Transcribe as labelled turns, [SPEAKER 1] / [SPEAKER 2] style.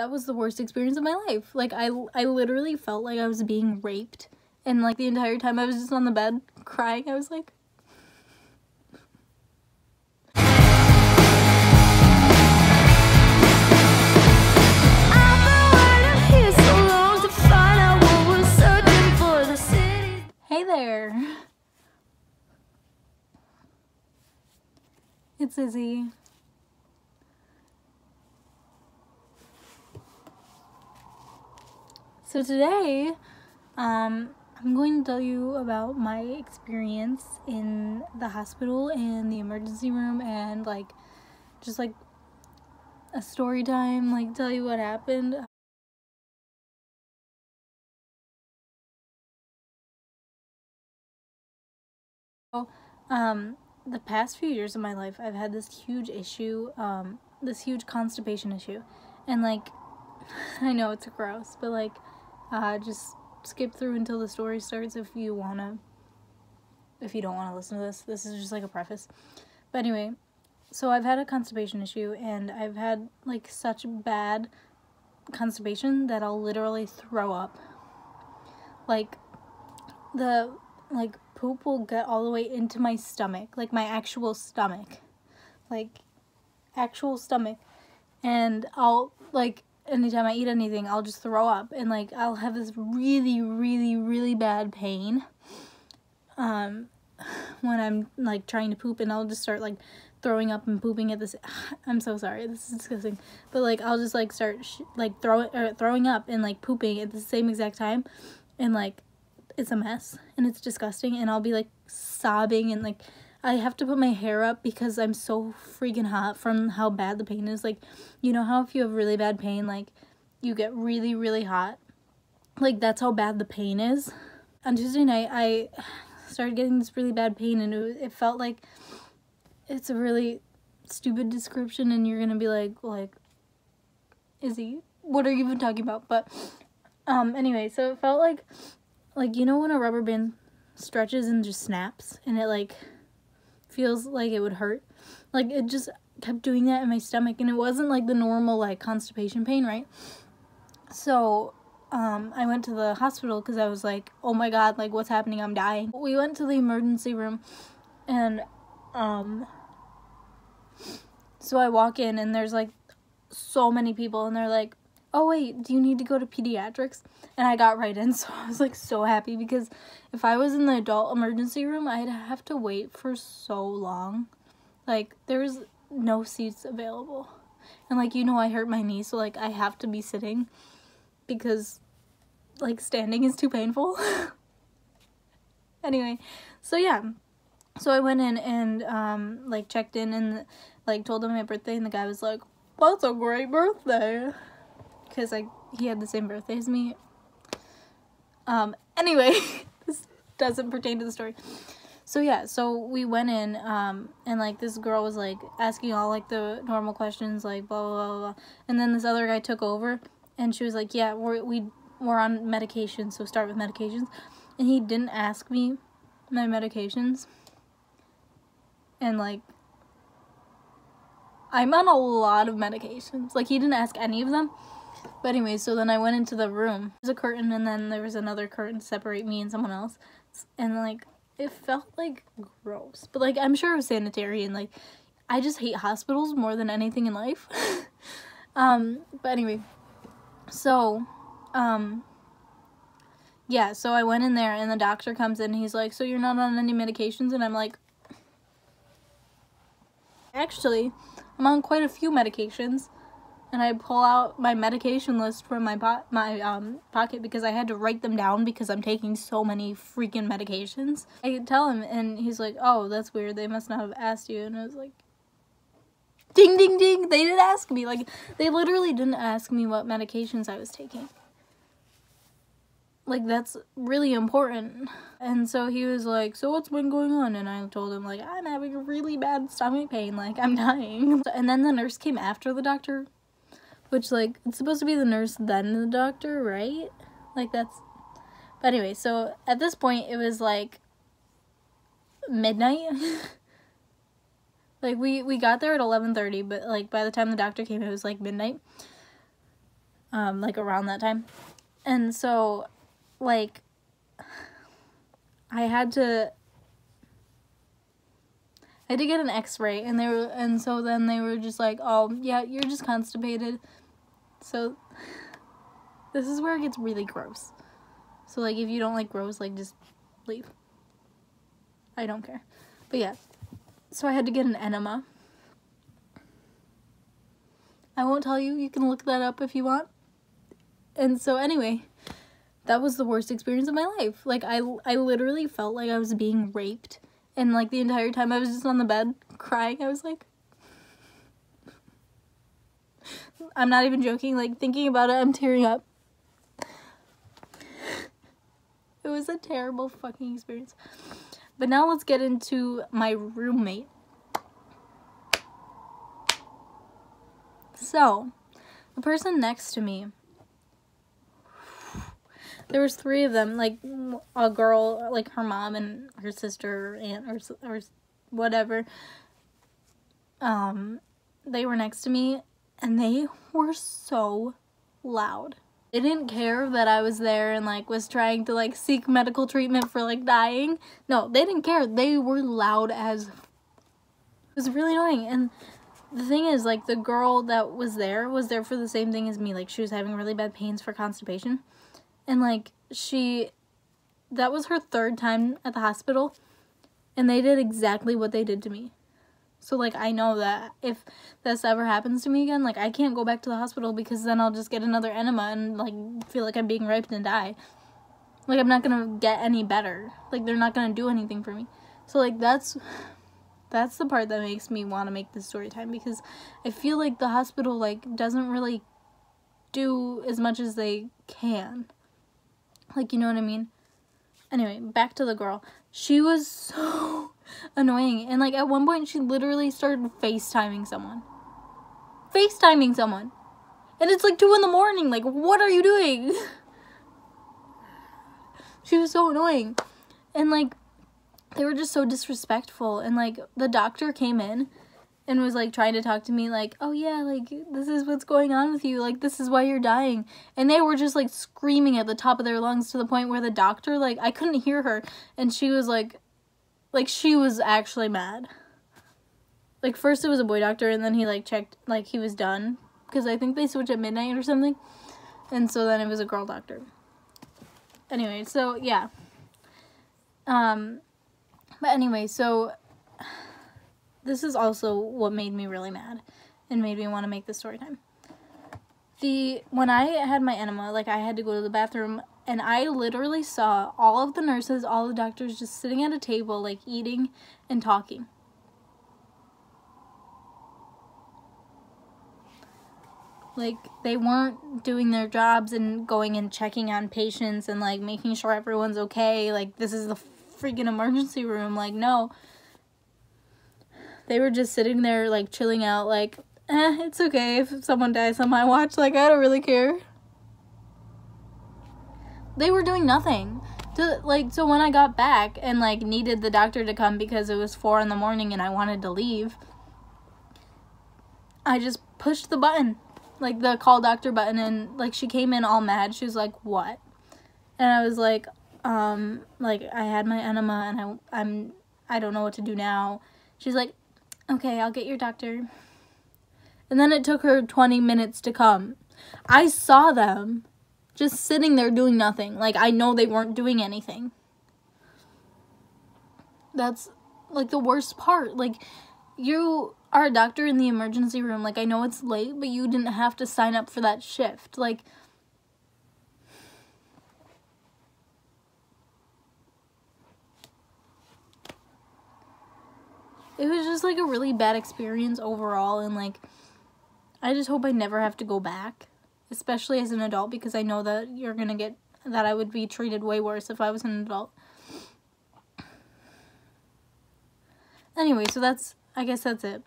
[SPEAKER 1] that was the worst experience of my life. Like, I literally felt like I was being raped. And, like, the entire time I was just on the bed crying, I was like... Hey there. It's Izzy. So today, I'm going to tell you about my experience in the hospital and the emergency room, and like, just like a story time, like tell you what happened. So, the past few years of my life, I've had this huge issue, this huge constipation issue, and like, I know it's gross, but like, just skip through until the story starts if you don't want to listen to this. This is just like a preface. But anyway, so I've had a constipation issue, and I've had like such bad constipation that I'll literally throw up. Like, the poop will get all the way into my stomach, like my actual stomach, and I'll, like, anytime I eat anything, I'll just throw up, and like, I'll have this really, really, really bad pain, when I'm like trying to poop, and I'll just start like throwing up and pooping at this. I'm so sorry, this is disgusting, but like, I'll just like start throwing up and like pooping at the same exact time, and like, it's a mess, and it's disgusting, and I'll be like sobbing, and like, I have to put my hair up because I'm so freaking hot from how bad the pain is. Like, you know how if you have really bad pain, like, you get really, really hot? Like, that's how bad the pain is. On Tuesday night, I started getting this really bad pain, and it felt like, it's a really stupid description, and you're gonna be like, Izzy, what are you even talking about? But, anyway, so it felt like, you know when a rubber band stretches and just snaps, and it, like, feels like it would hurt? Like, it just kept doing that in my stomach, and it wasn't, like, the normal, like, constipation pain, right? So, I went to the hospital because I was like, oh my god, like, what's happening? I'm dying. We went to the emergency room, and, so I walk in, and there's, like, so many people, and they're like, oh wait, do you need to go to pediatrics? And I got right in, so I was like so happy, because if I was in the adult emergency room, I'd have to wait for so long. Like, there's no seats available, and like, you know, I hurt my knee, so like, I have to be sitting because like, standing is too painful. Anyway, so yeah, so I went in and like, checked in, and like, told them my birthday, and the guy was like, that's a great birthday, because like, he had the same birthday as me. Anyway, this doesn't pertain to the story. So yeah, so we went in, and like, this girl was like asking all like the normal questions, like blah blah blah blah, and then this other guy took over, and she was like, yeah, we're on medication, so start with medications, and he didn't ask me my medications, and like, I'm on a lot of medications, like, he didn't ask any of them. But anyway, so then I went into the room. There's a curtain, and then there was another curtain to separate me and someone else. And like, it felt like gross. But like, I'm sure it was sanitary, and like, I just hate hospitals more than anything in life. But anyway, so, yeah, so I went in there, and the doctor comes in, and he's like, so you're not on any medications? And I'm like, actually, I'm on quite a few medications. And I pull out my medication list from my pocket, because I had to write them down because I'm taking so many freaking medications. I tell him, and he's like, oh, that's weird, they must not have asked you. And I was like, ding ding ding, they did ask me. Like, they literally didn't ask me what medications I was taking. Like, that's really important. And so he was like, so what's been going on? And I told him, like, I'm having a really bad stomach pain, like, I'm dying. And then the nurse came after the doctor, which, like, it's supposed to be the nurse, then the doctor, right? Like, that's... But anyway, so at this point, it was, like, midnight. Like, we got there at 11:30, but, like, by the time the doctor came, it was, like, midnight. like around that time. And so, like, I had to get an x-ray, and so then they were just like, oh, yeah, you're just constipated. So, this is where it gets really gross. So, like, if you don't like gross, like, just leave. I don't care. But yeah, so I had to get an enema. I won't tell you. You can look that up if you want. And so anyway, that was the worst experience of my life. Like, I literally felt like I was being raped. And, like, the entire time I was just on the bed crying. I was like, I'm not even joking. Like, thinking about it, I'm tearing up. It was a terrible fucking experience. But now let's get into my roommate. So, the person next to me, there was 3 of them, like, a girl, like, her mom and her sister, or aunt, or whatever. They were next to me, and they were so loud. They didn't care that I was there and, like, was trying to, like, seek medical treatment for, like, dying. No, they didn't care. They were loud as... It was really annoying. And the thing is, like, the girl that was there for the same thing as me. Like, she was having really bad pains for constipation. And, like, that was her 3rd time at the hospital. And they did exactly what they did to me. So, like, I know that if this ever happens to me again, like, I can't go back to the hospital because then I'll just get another enema and, like, feel like I'm being raped and die. Like, I'm not gonna get any better. Like, they're not gonna do anything for me. So, like, that's the part that makes me want to make this story time, because I feel like the hospital, like, doesn't really do as much as they can. Like, you know what I mean? Anyway, back to the girl. She was so annoying. And, like, at one point, she literally started FaceTiming someone. FaceTiming someone. And it's, like, 2 a.m. Like, what are you doing? She was so annoying. And, like, they were just so disrespectful. And, like, the doctor came in and was, like, trying to talk to me, like, oh, yeah, like, this is what's going on with you. Like, this is why you're dying. And they were just, like, screaming at the top of their lungs to the point where the doctor, like, I couldn't hear her. And she was, like, she was actually mad. Like, first it was a boy doctor, and then he, like, checked, like, he was done. Because I think they switched at midnight or something. And so then it was a girl doctor. Anyway, so, yeah. But anyway, so... This is also what made me really mad and made me want to make this story time. When I had my enema, like, I had to go to the bathroom, and I literally saw all of the nurses, all the doctors just sitting at a table, like, eating and talking. Like, they weren't doing their jobs and going and checking on patients and, like, making sure everyone's okay. Like, this is the freaking emergency room. Like, no. They were just sitting there, like, chilling out, like, it's okay if someone dies on my watch. Like, I don't really care. They were doing nothing. So when I got back and, like, needed the doctor to come because it was 4 a.m. and I wanted to leave, I just pushed the button, like, the call doctor button, and, like, she came in all mad. She was like, what? And I was like, like, I had my enema, and I don't know what to do now. She's like, okay, I'll get your doctor. And then it took her 20 minutes to come. I saw them just sitting there doing nothing. Like, I know they weren't doing anything. That's, like, the worst part. Like, you are a doctor in the emergency room. Like, I know it's late, but you didn't have to sign up for that shift. Like, it was just, like, a really bad experience overall, and, like, I just hope I never have to go back, especially as an adult, because I know that that I would be treated way worse if I was an adult. Anyway, so I guess that's it.